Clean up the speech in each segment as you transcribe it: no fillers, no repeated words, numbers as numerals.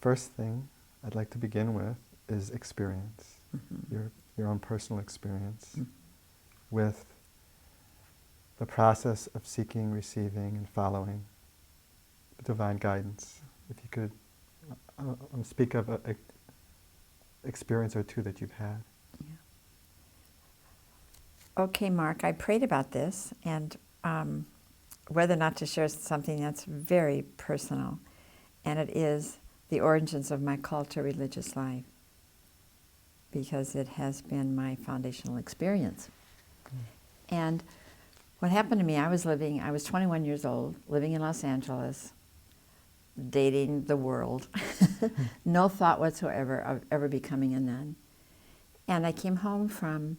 first thing I'd like to begin with is experience, your own personal experience with the process of seeking, receiving, and following the divine guidance. If you could speak of an experience or two that you've had. Yeah. Okay, Mark, I prayed about this, and whether or not to share something that's very personal, and it is the origins of my call to religious life, because it has been my foundational experience. And what happened to me, I was 21 years old, living in Los Angeles, dating the world, no thought whatsoever of ever becoming a nun. And I came home from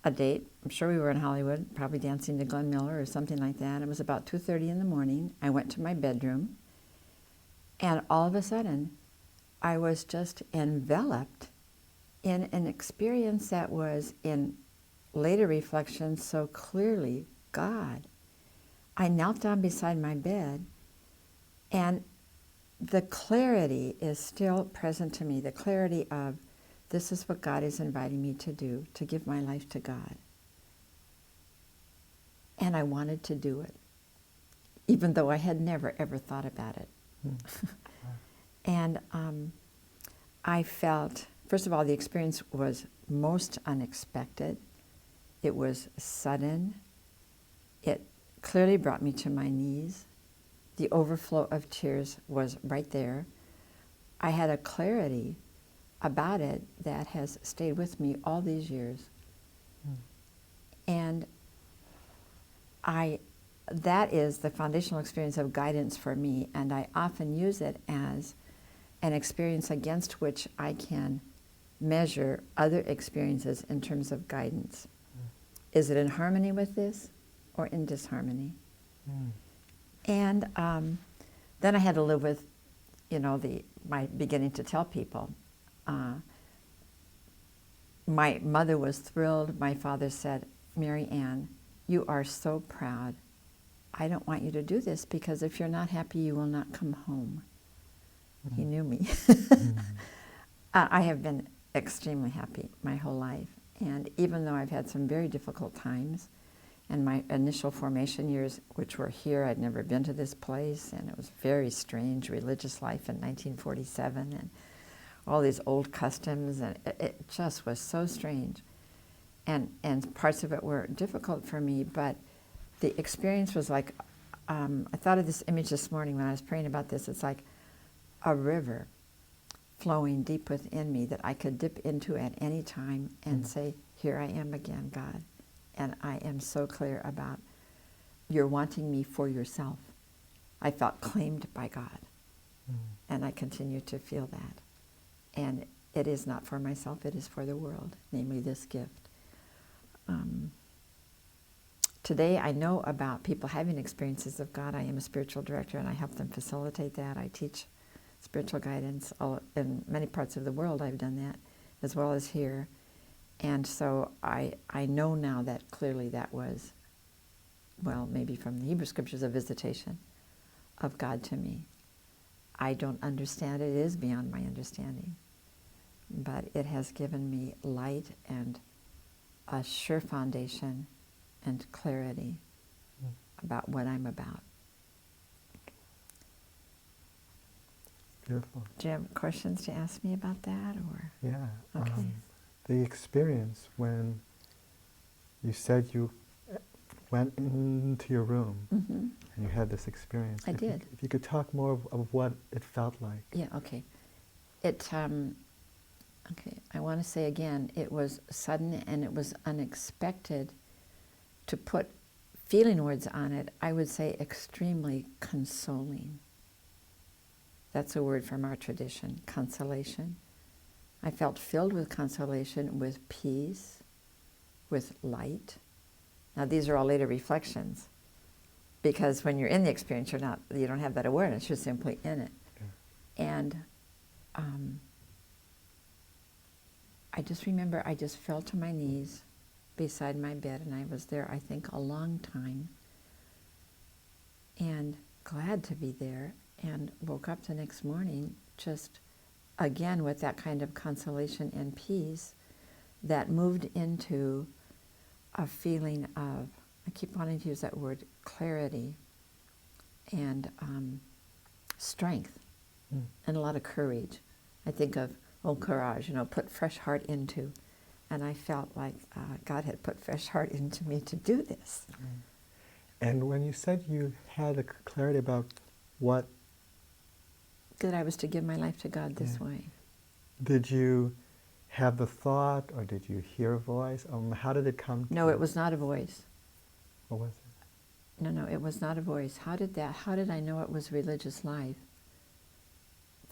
a date. I'm sure we were in Hollywood, probably dancing to Glenn Miller or something like that. It was about 2:30 in the morning. I went to my bedroom, and all of a sudden, I was just enveloped in an experience that was, in later reflection, so clearly God. I knelt down beside my bed, and the clarity is still present to me, the clarity of, this is what God is inviting me to do, to give my life to God. And I wanted to do it, even though I had never, ever thought about it. And I felt, first of all, the experience was most unexpected. It was sudden. It clearly brought me to my knees. The overflow of tears was right there. I had a clarity about it that has stayed with me all these years. And that is the foundational experience of guidance for me, and I often use it as an experience against which I can measure other experiences in terms of guidance. Is it in harmony with this or in disharmony? And then I had to live with, my beginning to tell people. My mother was thrilled. My father said, Mary Ann, you are so proud. I don't want you to do this, because if you're not happy, you will not come home. He knew me. I have been extremely happy my whole life. And even though I've had some very difficult times, and my initial formation years, which were here, I'd never been to this place, and it was very strange, religious life in 1947, and all these old customs, and it just was so strange. And parts of it were difficult for me, but the experience was like, I thought of this image this morning when I was praying about this. It's like a river flowing deep within me that I could dip into at any time and say, here I am again, God. And I am so clear about, you're wanting me for yourself. I felt claimed by God. And I continue to feel that. And it is not for myself, it is for the world, namely this gift. Today I know about people having experiences of God. I am a spiritual director, and I help them facilitate that. I teach spiritual guidance in many parts of the world. I've done that, as well as here. And so I know now that clearly that was, well, maybe from the Hebrew Scriptures, a visitation of God to me. I don't understand it. It is beyond my understanding. But it has given me light and a sure foundation and clarity about what I'm about. Beautiful. Do you have questions to ask me about that, or? Yeah. Okay. The experience when you said you went into your room and you had this experience. I did. If you could talk more of what it felt like. Yeah, okay. I want to say again, it was sudden and it was unexpected. To put feeling words on it, I would say extremely consoling. That's a word from our tradition, consolation. I felt filled with consolation, with peace, with light. Now these are all later reflections, because when you're in the experience, you don't have that awareness, you're simply in it. Yeah. And I just remember I just fell to my knees beside my bed, and I was there, I think, a long time, and glad to be there, and woke up the next morning just, again, with that kind of consolation and peace that moved into a feeling of, I keep wanting to use that word, clarity and strength and a lot of courage. I think of, courage, put fresh heart into. And I felt like God had put fresh heart into me to do this. And when you said you had a clarity about what... That I was to give my life to God this way. Did you have the thought, or did you hear a voice? How did it come to you? No, it was not a voice. What was it? No, it was not a voice. How did I know it was religious life?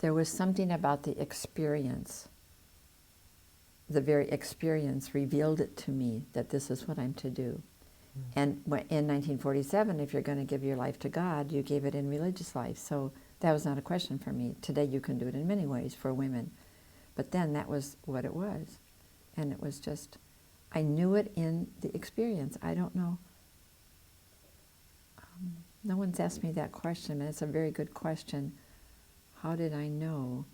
There was something about the experience. The very experience revealed it to me that this is what I'm to do. And in 1947, if you're going to give your life to God, you gave it in religious life. So that was not a question for me. Today you can do it in many ways for women. But then that was what it was. And it was just, I knew it in the experience. I don't know. No one's asked me that question, and it's a very good question. How did I know?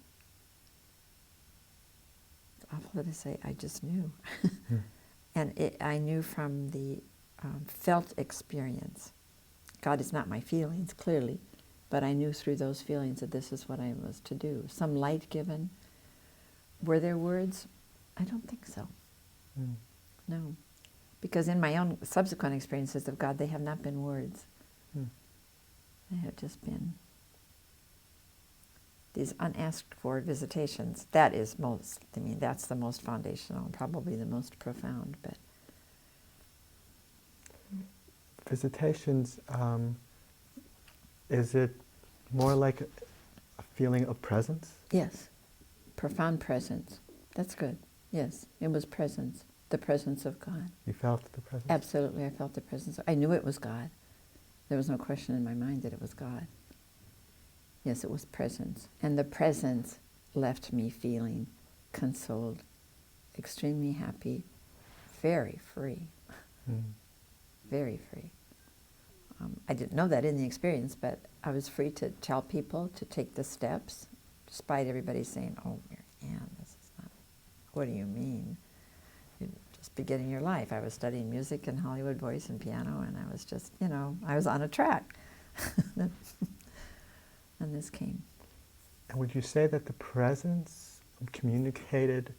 It's awful to say, I just knew. And I knew from the felt experience. God is not my feelings, clearly, but I knew through those feelings that this is what I was to do. Some light given. Were there words? I don't think so. No. Because in my own subsequent experiences of God, they have not been words. They have just been these unasked for visitations. That is that's the most foundational, probably the most profound. But visitations, is it more like a feeling of presence? Yes, profound presence. That's good. Yes, it was presence, the presence of God. You felt the presence? Absolutely, I felt the presence. I knew it was God. There was no question in my mind that it was God. Yes, it was presence. And the presence left me feeling consoled, extremely happy, very free. Very free. I didn't know that in the experience, but I was free to tell people to take the steps, despite everybody saying, "Oh, Mary Ann, this is not, what do you mean? You're just beginning your life." I was studying music and Hollywood voice and piano, and I was just, I was on a track. And this came. And would you say that the presence communicated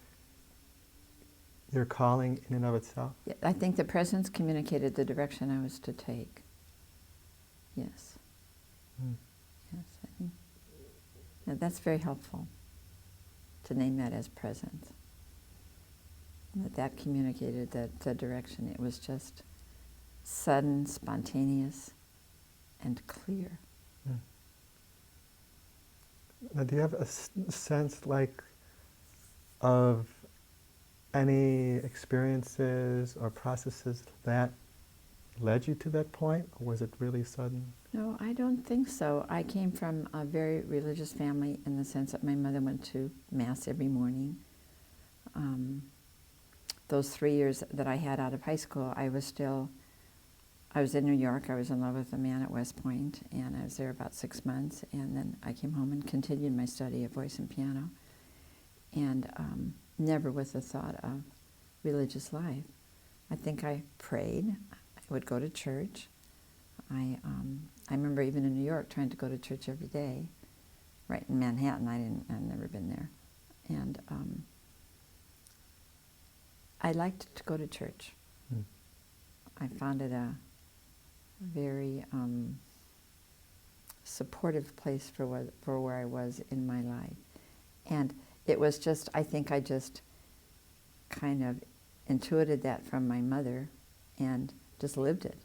your calling in and of itself? Yeah, I think the presence communicated the direction I was to take. Yes. Yes, I think. Yeah, that's very helpful, to name that as presence. That communicated the direction. It was just sudden, spontaneous, and clear. Now, do you have a sense, of any experiences or processes that led you to that point, or was it really sudden? No, I don't think so. I came from a very religious family in the sense that my mother went to Mass every morning. Those 3 years that I had out of high school, I was in New York. I was in love with a man at West Point, and I was there about 6 months, and then I came home and continued my study of voice and piano, and never with the thought of religious life. I think I prayed. I would go to church. I remember even in New York trying to go to church every day. Right in Manhattan, I'd never been there, and I liked to go to church. I found it a very supportive place for where I was in my life. And it was just, I think I just kind of intuited that from my mother and just lived it.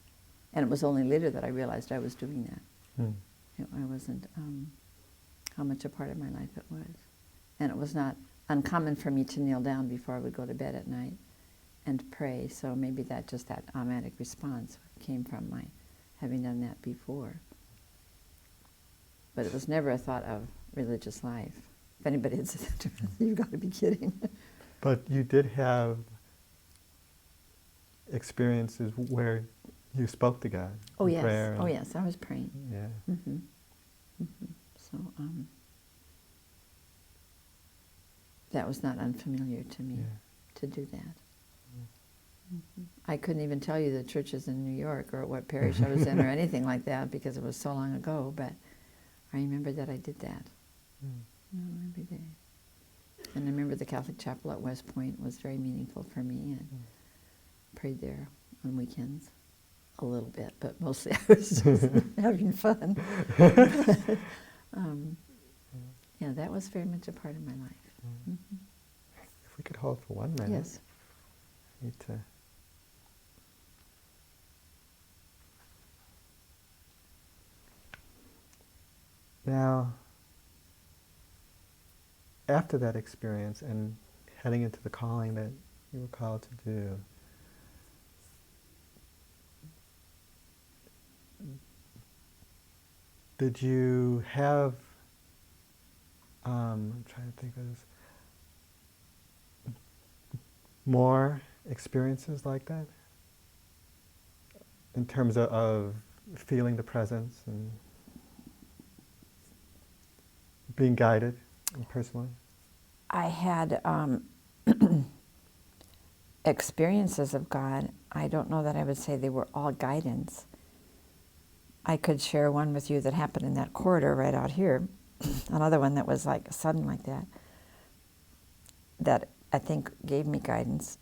And it was only later that I realized I was doing that. I wasn't, how much a part of my life it was. And it was not uncommon for me to kneel down before I would go to bed at night and pray. So maybe that automatic response came from my having done that before. But it was never a thought of religious life. If anybody had said that to me, you've got to be kidding. But you did have experiences where you spoke to God. Oh in yes, prayer oh yes, I was praying. Yeah. So that was not unfamiliar to me to do that. I couldn't even tell you the churches in New York or what parish I was in or anything like that because it was so long ago, but I remember that I did that every day. And I remember the Catholic chapel at West Point was very meaningful for me, and prayed there on weekends a little bit, but mostly I was just having fun. Yeah, that was very much a part of my life. If we could hold for 1 minute. Yes. I need to. Now, after that experience and heading into the calling that you were called to do, did you have, I'm trying to think of this, more experiences like that? In terms of feeling the presence and being guided personally? I had experiences of God. I don't know that I would say they were all guidance. I could share one with you that happened in that corridor right out here. Another one that was like sudden like that, that I think gave me guidance.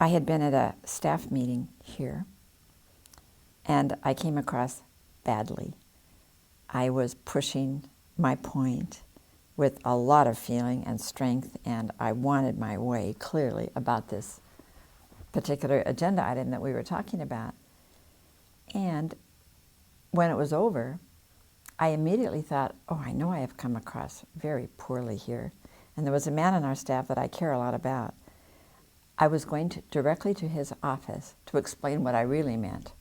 I had been at a staff meeting here, and I came across badly. I was pushing my point with a lot of feeling and strength, and I wanted my way clearly about this particular agenda item that we were talking about. And when it was over, I immediately thought, oh, I know I have come across very poorly here. And there was a man on our staff that I care a lot about. I was going directly to his office to explain what I really meant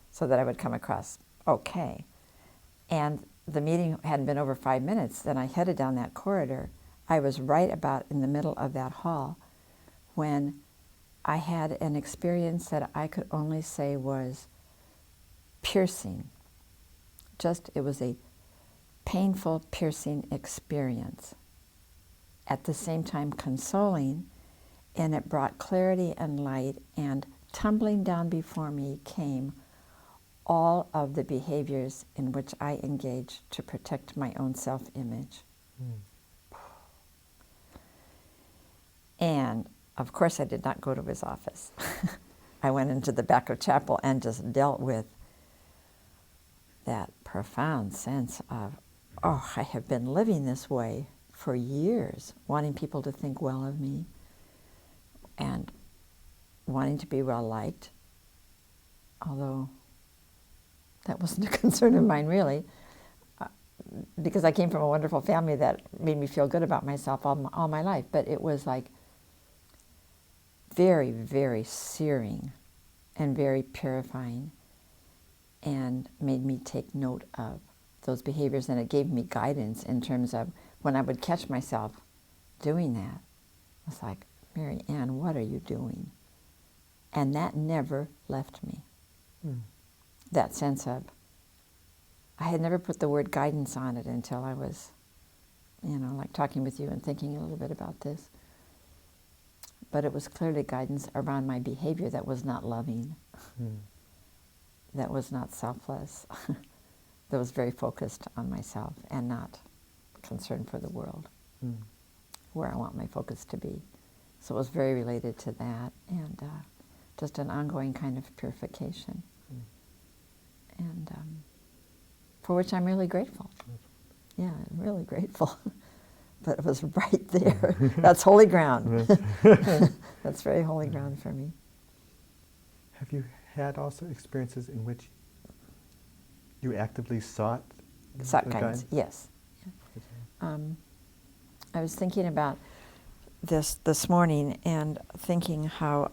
so that I would come across okay. And the meeting hadn't been over 5 minutes. Then I headed down that corridor. I was right about in the middle of that hall when I had an experience that I could only say was piercing. It was a painful, piercing experience. At the same time consoling, and it brought clarity and light, and tumbling down before me came all of the behaviors in which I engaged to protect my own self-image. And of course I did not go to his office. I went into the back of chapel and just dealt with that profound sense of, oh, I have been living this way for years, wanting people to think well of me and wanting to be well liked, although that wasn't a concern of mine really, because I came from a wonderful family that made me feel good about myself all my life, but it was like very, very searing and very purifying, and made me take note of those behaviors, and it gave me guidance in terms of when I would catch myself doing that. I was like, Mary Ann, what are you doing? And that never left me. That sense of, I had never put the word guidance on it until I was, like talking with you and thinking a little bit about this. But it was clearly guidance around my behavior that was not loving, that was not selfless, that was very focused on myself and not concerned for the world, where I want my focus to be. So it was very related to that, and just an ongoing kind of purification, and for which I'm really grateful. Yeah, I'm really grateful. But it was right there. That's holy ground. That's very holy ground for me. Have you had also experiences in which you actively sought guidance? Yes. Yeah. I was thinking about this morning and thinking how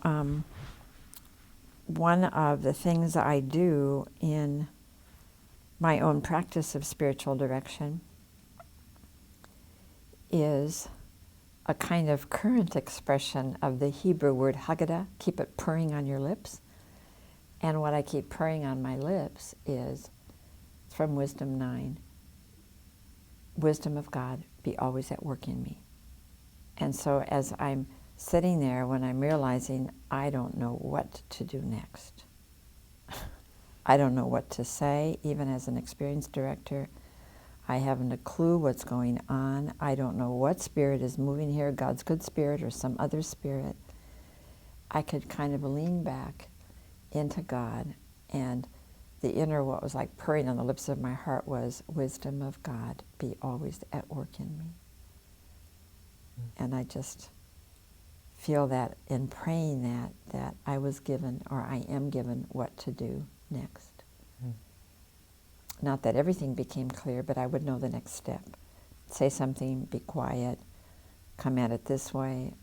one of the things I do in my own practice of spiritual direction is a kind of current expression of the Hebrew word Haggadah, keep it purring on your lips. And what I keep purring on my lips is from Wisdom 9. wisdom of God be always at work in me. And so as I'm sitting there, when I'm realizing I don't know what to do next, I don't know what to say, even as an experienced director, I haven't a clue what's going on. I don't know what spirit is moving here, God's good spirit or some other spirit. I could kind of lean back into God, and the inner, what was like purring on the lips of my heart was, wisdom of God be always at work in me. And I just feel that in praying that I was given, or I am given, what to do next. Not that everything became clear, but I would know the next step. Say something, be quiet, come at it this way,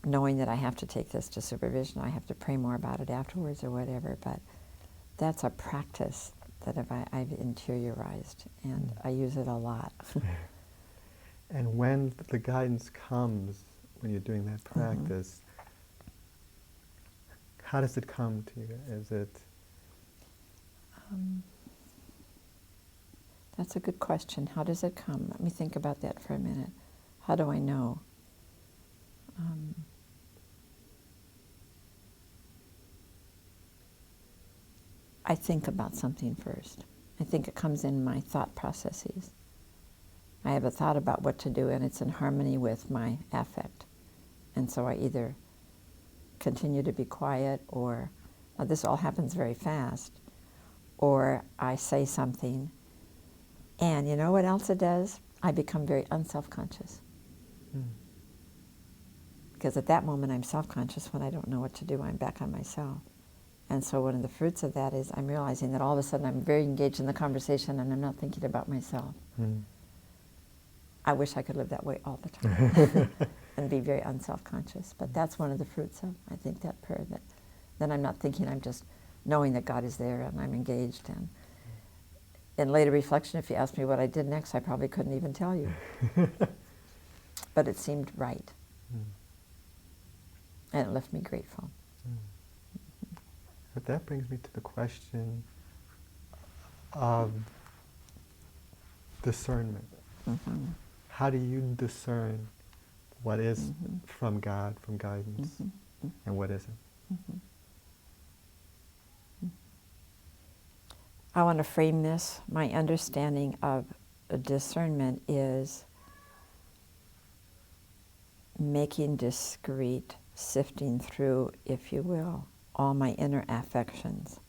knowing that I have to take this to supervision, I have to pray more about it afterwards or whatever, but that's a practice that I've interiorized, and I use it a lot. And when the guidance comes, when you're doing that practice, how does it come to you? Is it... That's a good question. How does it come? Let me think about that for a minute. How do I know? I think about something first. I think it comes in my thought processes. I have a thought about what to do, and it's in harmony with my affect. And so I either continue to be quiet, or this all happens very fast, or I say something. And you know what else it does? I become very unself-conscious. Because at that moment I'm self-conscious. When I don't know what to do, I'm back on myself. And so one of the fruits of that is I'm realizing that all of a sudden I'm very engaged in the conversation and I'm not thinking about myself. I wish I could live that way all the time and be very unself-conscious. But that's one of the fruits of, I think, that prayer. That then I'm not thinking, I'm just knowing that God is there and I'm engaged. And in later reflection, if you asked me what I did next, I probably couldn't even tell you. But it seemed right. And it left me grateful. But that brings me to the question of discernment. How do you discern what is from God, from guidance, and what isn't? I want to frame this. My understanding of discernment is making discrete, sifting through, if you will, all my inner affections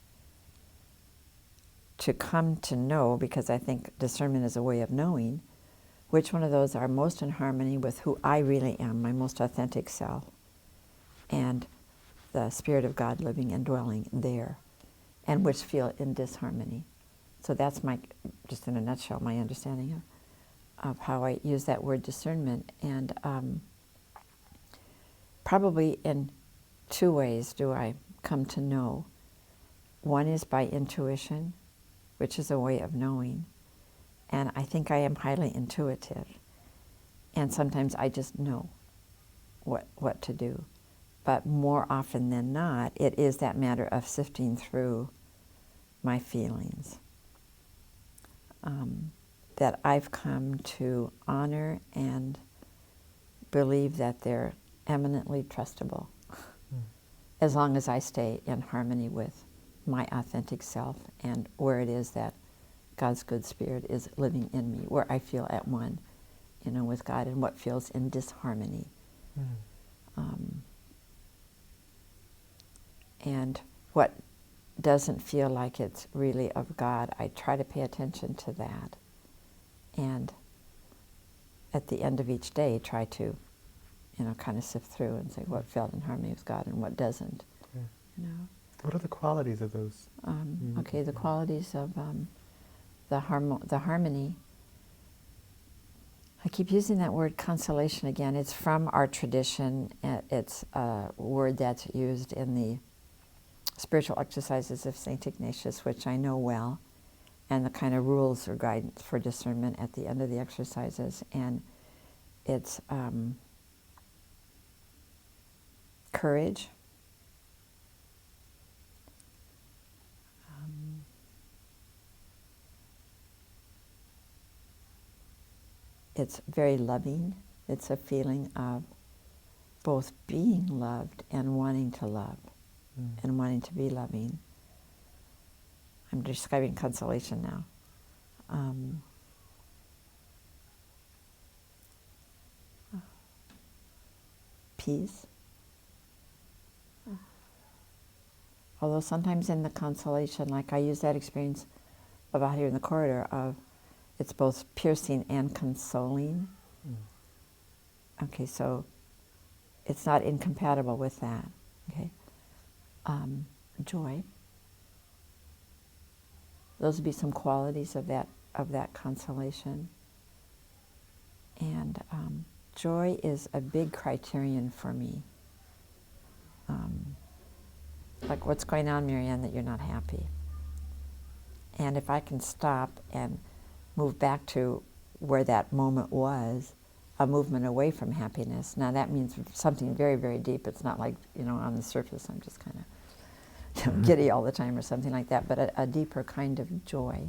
to come to know, because I think discernment is a way of knowing which one of those are most in harmony with who I really am, my most authentic self, and the Spirit of God living and dwelling there, and which feel in disharmony. So that's my, just in a nutshell, my understanding of how I use that word discernment. And probably in two ways do I come to know. One is by intuition, which is a way of knowing. And I think I am highly intuitive. And sometimes I just know what to do. But more often than not, it is that matter of sifting through my feelings that I've come to honor and believe that they're eminently trustable, as long as I stay in harmony with my authentic self and where it is that God's good spirit is living in me, where I feel at one, with God, and what feels in disharmony. And what doesn't feel like it's really of God, I try to pay attention to that. And at the end of each day, try to, kind of sift through and say what felt in harmony with God and what doesn't. What are the qualities of those? Okay, the qualities of the harmony. I keep using that word consolation again. It's from our tradition. It's a word that's used in the spiritual exercises of St. Ignatius, which I know well, and the kind of rules or guidance for discernment at the end of the exercises. And it's courage, it's very loving. It's a feeling of both being loved and wanting to love and wanting to be loving. I'm describing consolation now. Peace. Although sometimes in the consolation, like I use that experience about here in the corridor of it's both piercing and consoling. Okay, so it's not incompatible with that. Okay, joy. Those would be some qualities of that consolation. And joy is a big criterion for me. Like, what's going on, Marianne, that you're not happy? And if I can stop and move back to where that moment was, a movement away from happiness. Now that means something very, very deep. It's not like, on the surface I'm just kind of giddy all the time or something like that, but a deeper kind of joy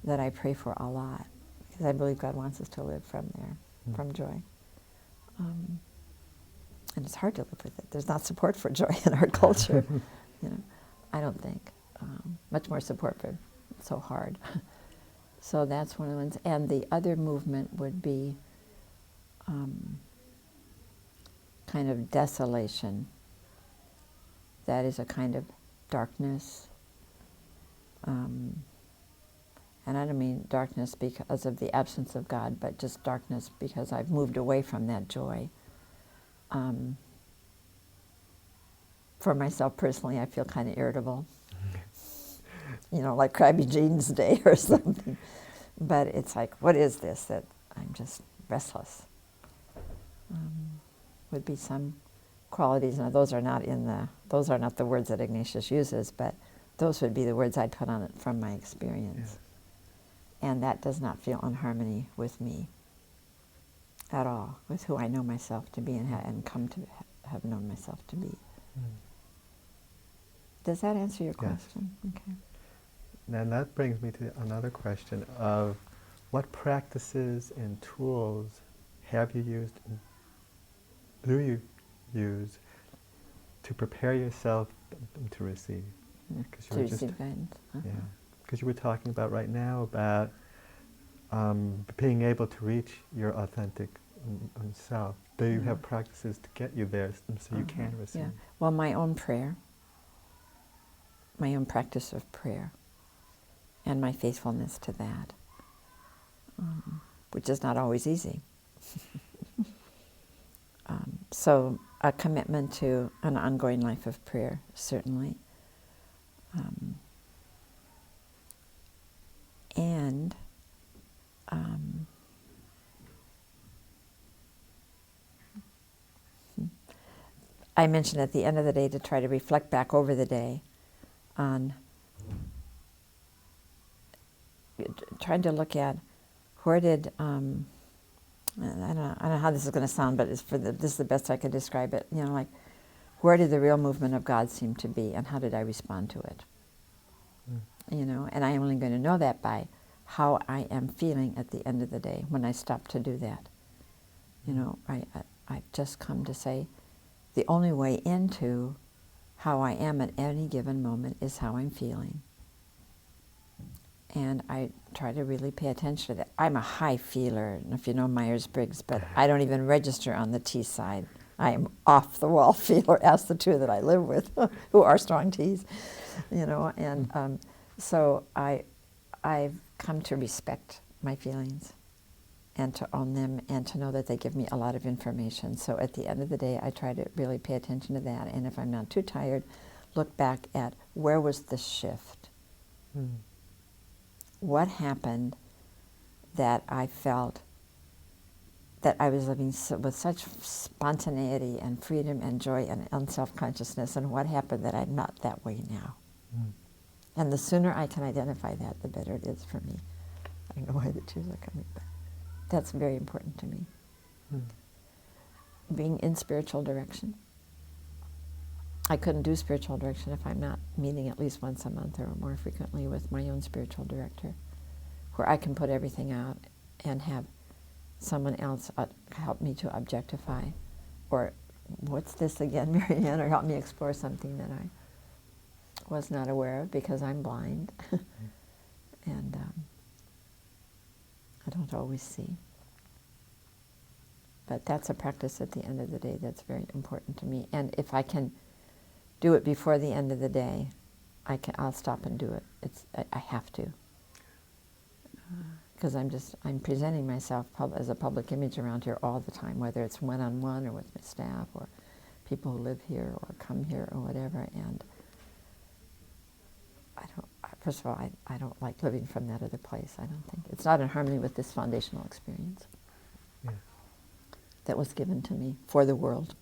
that I pray for a lot, because I believe God wants us to live from there, from joy. And it's hard to live with it. There's not support for joy in our culture, I don't think. Much more support for it's so hard. So that's one of the ones. And the other movement would be kind of desolation. That is a kind of darkness. And I don't mean darkness because of the absence of God, but just darkness because I've moved away from that joy. For myself personally, I feel kind of irritable. Like Crabby Jean's Day or something. But it's like, what is this that I'm just restless? Would be some qualities. Now, those are not the words that Ignatius uses, but those would be the words I'd put on it from my experience. Yes. And that does not feel in harmony with me at all, with who I know myself to be and come to have known myself to be. Does that answer your question? Yes. Okay. And that brings me to another question of what practices and tools have you used, and do you use to prepare yourself to receive? To receive guidance. Yeah, because you were talking about right now about being able to reach your authentic self. Do you have practices to get you there so you can receive? Yeah. Well, my own prayer, my own practice of prayer, and my faithfulness to that, which is not always easy. So a commitment to an ongoing life of prayer, certainly. And I mentioned at the end of the day to try to reflect back over the day on trying to look at where did I don't know how this is going to sound, but this is the best I could describe it. Like, where did the real movement of God seem to be, and how did I respond to it? And I am only going to know that by how I am feeling at the end of the day when I stop to do that. I've just come to say the only way into how I am at any given moment is how I'm feeling. And I try to really pay attention to that. I'm a high feeler, if you know Myers-Briggs, but I don't even register on the T side. I am off-the-wall feeler. Ask the two that I live with, who are strong Ts, And so I've come to respect my feelings and to own them and to know that they give me a lot of information. So at the end of the day, I try to really pay attention to that. And if I'm not too tired, look back at where was the shift? What happened that I felt that I was living with such spontaneity and freedom and joy and unself-consciousness, and what happened that I'm not that way now? And the sooner I can identify that, the better it is for me. I don't know why the tears are coming, but that's very important to me. Being in spiritual direction. I couldn't do spiritual direction if I'm not meeting at least once a month or more frequently with my own spiritual director, where I can put everything out and have someone else help me to objectify, or what's this again, Mary Ann, or help me explore something that I was not aware of because I'm blind. And I don't always see. But that's a practice at the end of the day that's very important to me. And if I can do it before the end of the day, I'll stop and do it. I have to. Because I'm presenting myself as a public image around here all the time, whether it's one-on-one or with my staff or people who live here or come here or whatever. And first of all, I don't like living from that other place. I don't think. It's not in harmony with this foundational experience that was given to me for the world.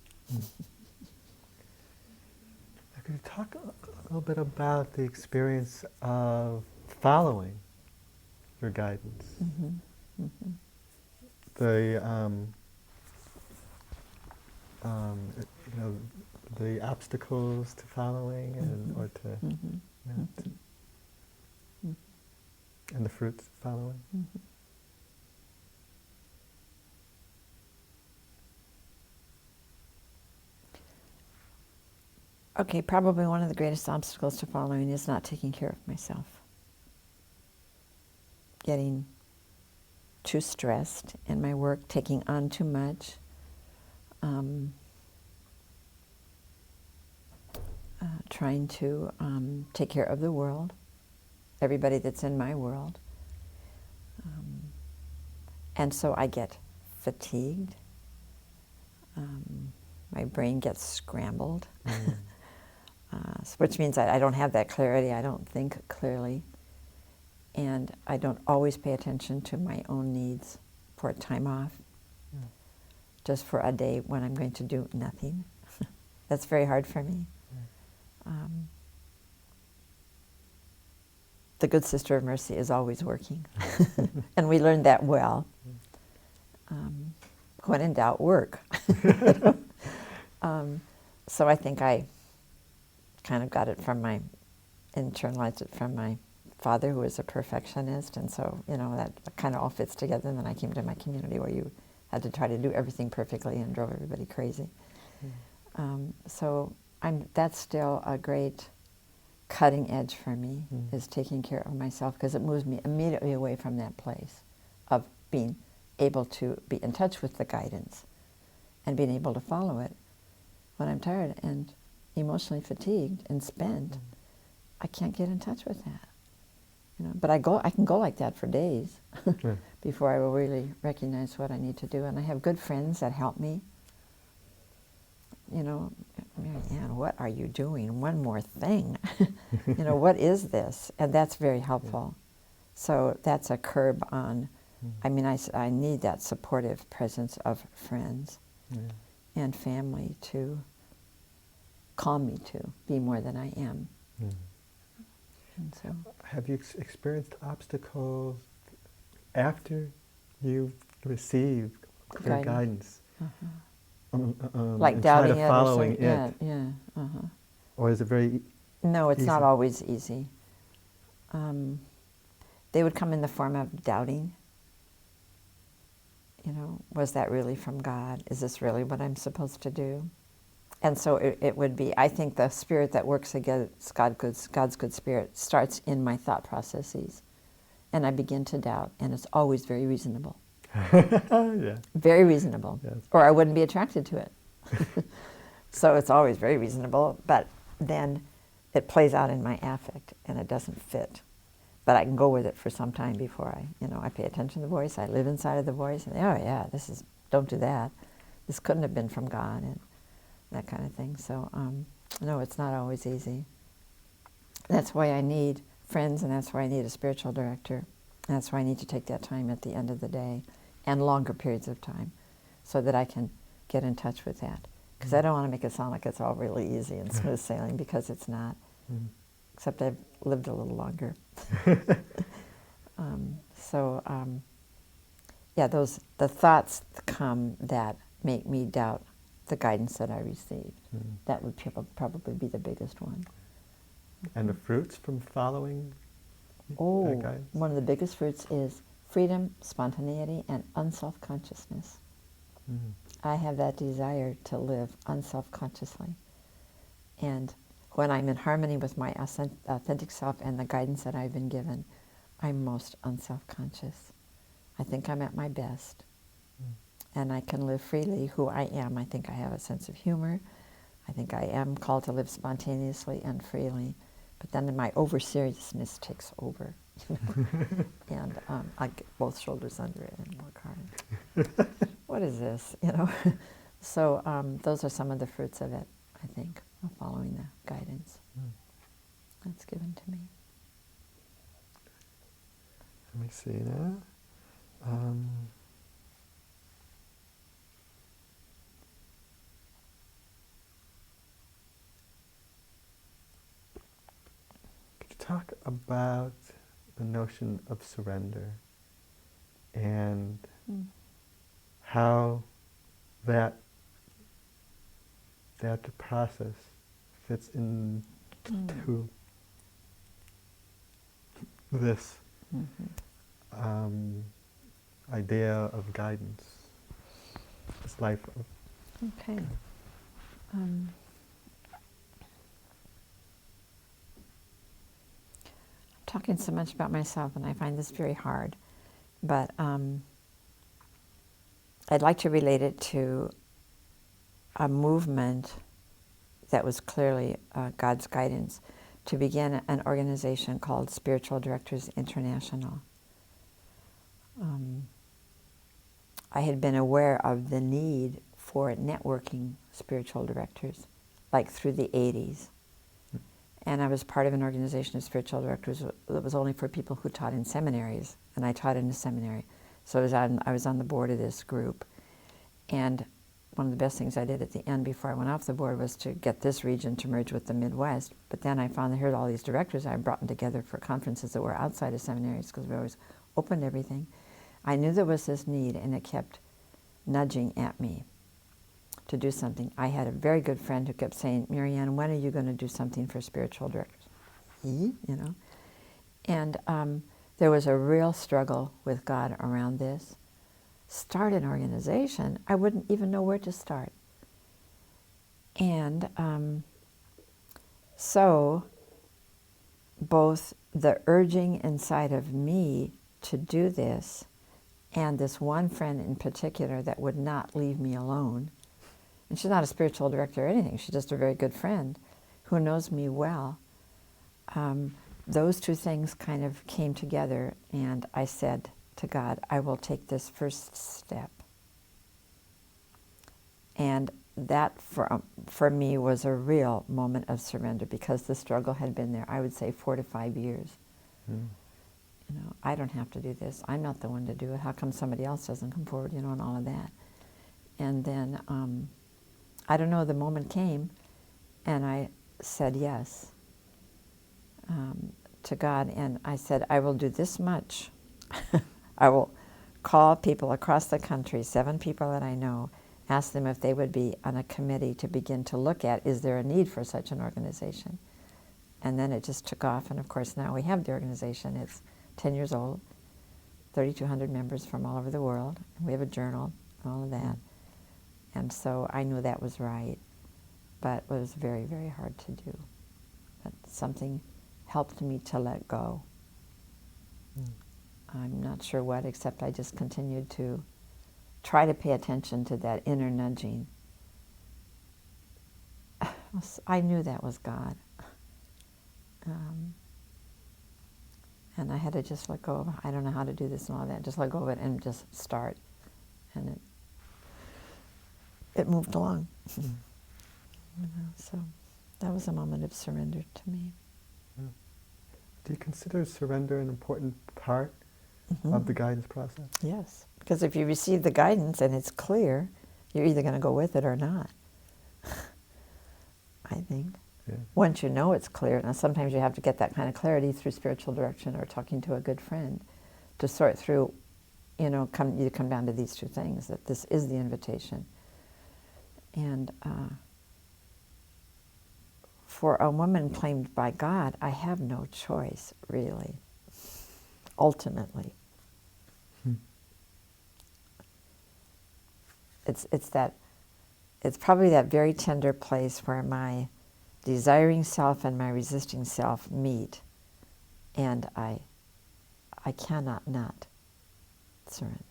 Could you talk a little bit about the experience of following your guidance? Mm-hmm. Mm-hmm. The obstacles to following, and or to, and the fruits of following. Mm-hmm. Okay, probably one of the greatest obstacles to following is not taking care of myself. Getting too stressed in my work, taking on too much, trying to take care of the world, everybody that's in my world. And so I get fatigued. My brain gets scrambled. Which means I don't have that clarity, I don't think clearly, and I don't always pay attention to my own needs for time off, just for a day when I'm going to do nothing. That's very hard for me. The good Sister of Mercy is always working, and we learned that well. When in doubt, work. So I think I kind of got it internalized it from my father, who was a perfectionist, and so, that kind of all fits together. And then I came to my community where you had to try to do everything perfectly and drove everybody crazy. So that's still a great cutting edge for me, is taking care of myself, because it moves me immediately away from that place of being able to be in touch with the guidance and being able to follow it when I'm tired and emotionally fatigued and spent. I can't get in touch with that, But I can go like that for days before I will really recognize what I need to do. And I have good friends that help me. Mary Ann, what are you doing? One more thing. What is this? And that's very helpful. So that's a curb on. I need that supportive presence of friends and family to calm me to be more than I am. And so, have you experienced obstacles after you received your guidance? Like doubting it, following it? Yeah. Or is it very? No, it's easy? not always easy. They would come in the form of doubting. Was that really from God? Is this really what I'm supposed to do? And so it would be, I think the spirit that works against God's good spirit starts in my thought processes. And I begin to doubt, and it's always very reasonable. Yeah. Very reasonable. Yes. Or I wouldn't be attracted to it. So it's always very reasonable, but then it plays out in my affect, and it doesn't fit. But I can go with it for some time before I pay attention to the voice. I live inside of the voice, and don't do that. This couldn't have been from God, and that kind of thing. So, no, it's not always easy. That's why I need friends, and that's why I need a spiritual director. And that's why I need to take that time at the end of the day, and longer periods of time, so that I can get in touch with that. Because I don't want to make it sound like it's all really easy and smooth sailing, because it's not. Except I've lived a little longer. The thoughts come that make me doubt the guidance that I received. That would probably be the biggest one. And the fruits from following Oh, that guidance? one of the biggest fruits is freedom, spontaneity, and unself-consciousness. I have that desire to live unself-consciously. And when I'm in harmony with my authentic self and the guidance that I've been given, I'm most unself-conscious. I think I'm at my best. And I can live freely who I am. I think I have a sense of humor. I think I am called to live spontaneously and freely. But then my over-seriousness takes over. And I get both shoulders under it and work hard. What is this, So those are some of the fruits of it, I think, of following the guidance that's given to me. Let me see now. Could you talk about the notion of surrender and how that process fits into this idea of guidance, this life of... Okay. I'm talking so much about myself, and I find this very hard, but I'd like to relate it to a movement that was clearly God's guidance to begin an organization called Spiritual Directors International. I had been aware of the need for networking spiritual directors, like through the 80s. And I was part of an organization of spiritual directors that was only for people who taught in seminaries, and I taught in a seminary. So I was on the board of this group. And one of the best things I did at the end before I went off the board was to get this region to merge with the Midwest. But then I found that here all these directors, I brought them together for conferences that were outside of seminaries because we always opened everything. I knew there was this need, and it kept nudging at me to do something. I had a very good friend who kept saying, "Marianne, when are you going to do something for spiritual directors?" And there was a real struggle with God around this. Start an organization, I wouldn't even know where to start. And so both the urging inside of me to do this and this one friend in particular that would not leave me alone, and she's not a spiritual director or anything, she's just a very good friend who knows me well, those two things kind of came together, and I said to God, I will take this first step. And that for me was a real moment of surrender, because the struggle had been there, I would say 4 to 5 years. I don't have to do this. I'm not the one to do it. How come somebody else doesn't come forward, and all of that. And then, I don't know, the moment came, and I said yes to God, and I said, I will do this much. I will call people across the country, 7 people that I know, ask them if they would be on a committee to begin to look at, is there a need for such an organization? And then it just took off, and of course now we have the organization. It's 10 years old, 3,200 members from all over the world. We have a journal, all of that. And so I knew that was right, but it was very, very hard to do. But something helped me to let go. I'm not sure what, except I just continued to try to pay attention to that inner nudging. I knew that was God. And I had to just let go of, I don't know how to do this and all that, just let go of it and just start. And it moved along. So that was a moment of surrender to me. Do you consider surrender an important part of the guidance process? Yes, because if you receive the guidance and it's clear, you're either going to go with it or not, I think. Yeah. Once you know it's clear, now sometimes you have to get that kind of clarity through spiritual direction or talking to a good friend to sort through, you come down to these two things, that this is the invitation. And for a woman claimed by God, I have no choice, really, ultimately. It's probably that very tender place where my desiring self and my resisting self meet, and I cannot not surrender,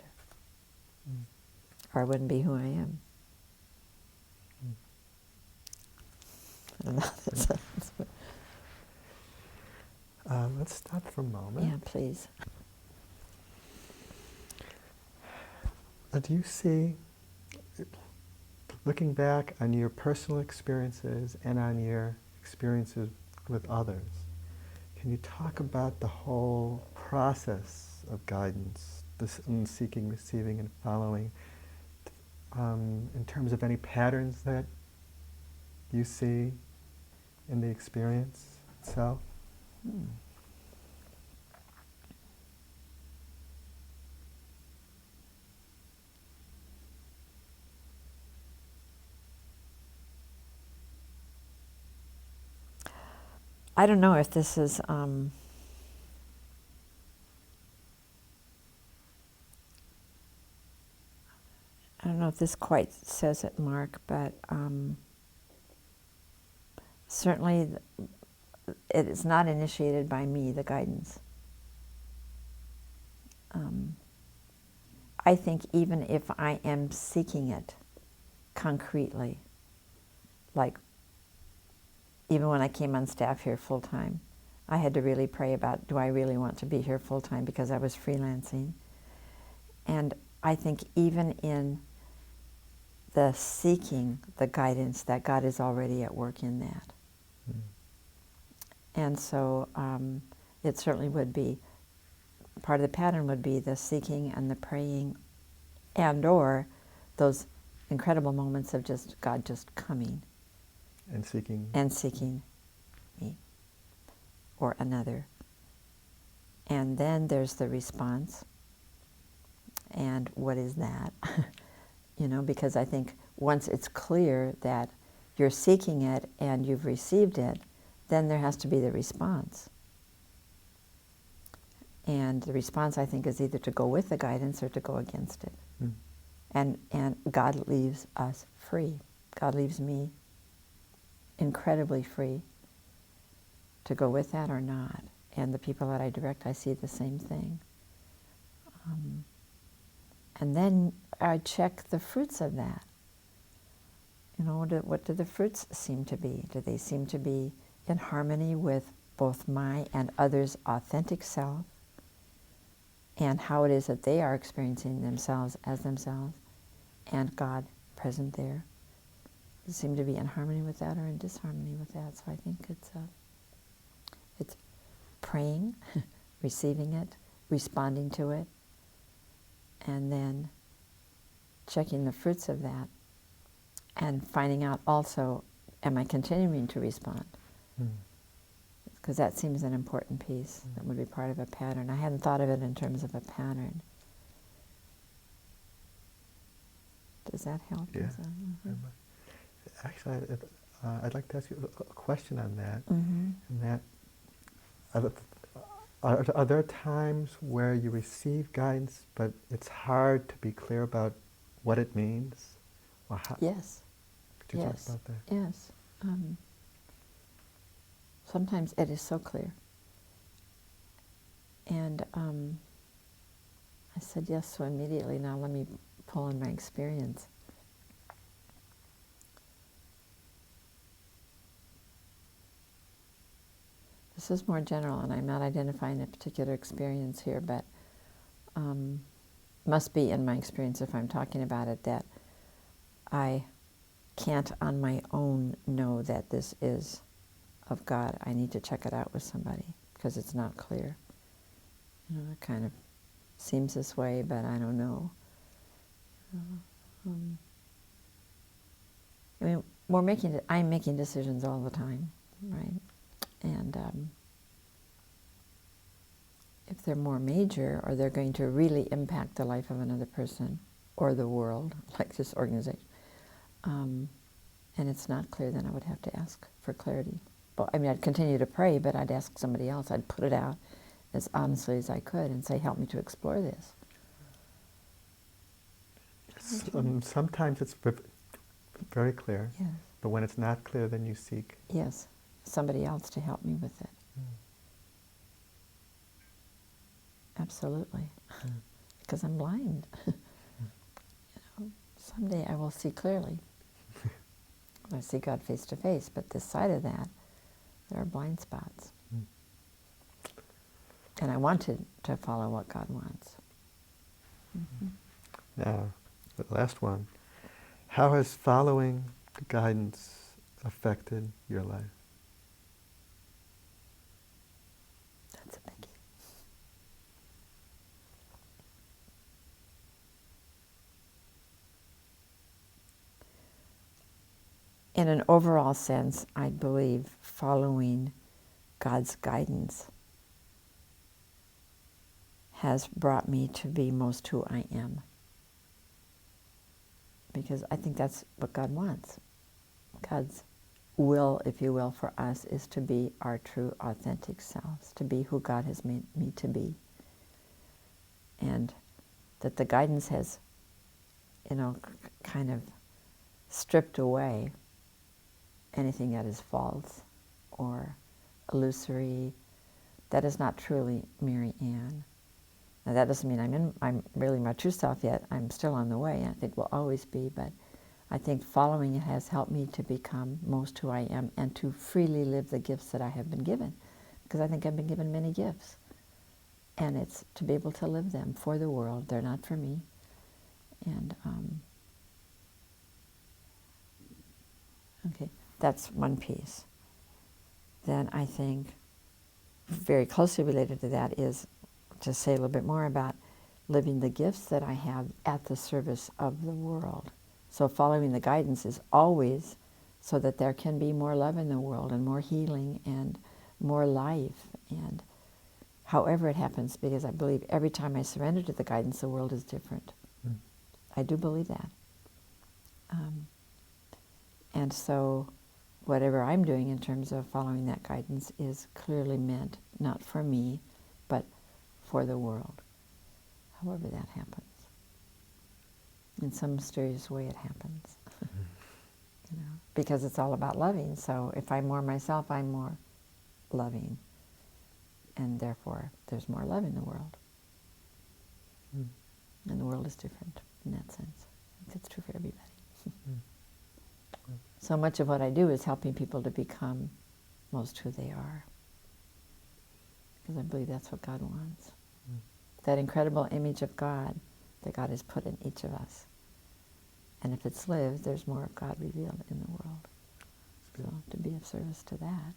or I wouldn't be who I am. I don't know. Let's stop for a moment. Yeah, please. Do you see, looking back on your personal experiences and on your experiences with others, can you talk about the whole process of guidance, this seeking, receiving, and following, in terms of any patterns that you see in the experience itself? I don't know if this is I don't know if this quite says it, Mark, but certainly it is not initiated by me, the guidance. I think even if I am seeking it concretely, like even when I came on staff here full-time, I had to really pray about, do I really want to be here full-time, because I was freelancing. And I think even in the seeking the guidance, that God is already at work in that. And so it certainly would be, part of the pattern would be the seeking and the praying, and or those incredible moments of just God just coming. And seeking. And seeking me or another. And then there's the response. And what is that? Because I think once it's clear that you're seeking it and you've received it, then there has to be the response. And the response, I think, is either to go with the guidance or to go against it. And God leaves us free. God leaves me incredibly free to go with that or not. And the people that I direct, I see the same thing. And then I check the fruits of that. What do the fruits seem to be? Do they seem to be in harmony with both my and others' authentic self, and how it is that they are experiencing themselves as themselves, and God present there? Does it seem to be in harmony with that or in disharmony with that? So I think it's praying, receiving it, responding to it, and then checking the fruits of that, and finding out also, am I continuing to respond? Because that seems an important piece that would be part of a pattern. I hadn't thought of it in terms of a pattern. Does that help? Yeah. Actually, I'd like to ask you a question on that. And that, are there times where you receive guidance, but it's hard to be clear about what it means? Or how? Yes. Could you talk about that? Yes. Sometimes it is so clear. And I said yes, so immediately now let me pull on my experience. This is more general, and I'm not identifying a particular experience here, but must be in my experience if I'm talking about it, that I can't on my own know that this is of God. I need to check it out with somebody because it's not clear. It kind of seems this way, but I don't know. I'm making decisions all the time, right? And if they're more major, or they're going to really impact the life of another person or the world, like this organization, and it's not clear, then I would have to ask for clarity. Well, I'd continue to pray, but I'd ask somebody else. I'd put it out as honestly as I could and say, help me to explore this. Sometimes it's very clear, Yes. but when it's not clear, then you seek. Yes. Somebody else to help me with it. Absolutely. Because I'm blind. Someday I will see clearly. I see God face to face, but this side of that, there are blind spots. And I wanted to follow what God wants. Now, the last one. How has following the guidance affected your life? That's a biggie. In an overall sense, I believe following God's guidance has brought me to be most who I am. Because I think that's what God wants. God's will, if you will, for us is to be our true, authentic selves, to be who God has made me to be. And that the guidance has, kind of stripped away anything that is false or illusory, that is not truly Mary Ann. Now that doesn't mean I'm really my true self yet. I'm still on the way. I think will always be, but I think following it has helped me to become most who I am and to freely live the gifts that I have been given. Because I think I've been given many gifts. And it's to be able to live them for the world. They're not for me. And, okay, that's one piece. Then I think very closely related to that is to say a little bit more about living the gifts that I have at the service of the world. So following the guidance is always so that there can be more love in the world and more healing and more life, and however it happens, because I believe every time I surrender to the guidance, the world is different. I do believe that. And so whatever I'm doing in terms of following that guidance is clearly meant not for me, but for the world, however that happens. In some mysterious way it happens. Because it's all about loving. So if I'm more myself, I'm more loving. And therefore, there's more love in the world. And the world is different in that sense. I think that's true for everybody. So much of what I do is helping people to become most who they are. Because I believe that's what God wants. That incredible image of God that God has put in each of us. And if it's lived, there's more of God revealed in the world. So to be of service to that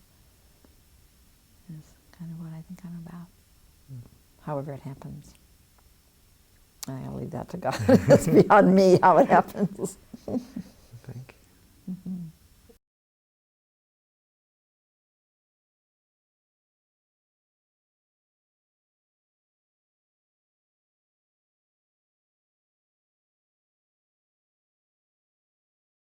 is kind of what I think I'm about. However it happens. I'll leave that to God. It's beyond me how it happens. Thank you.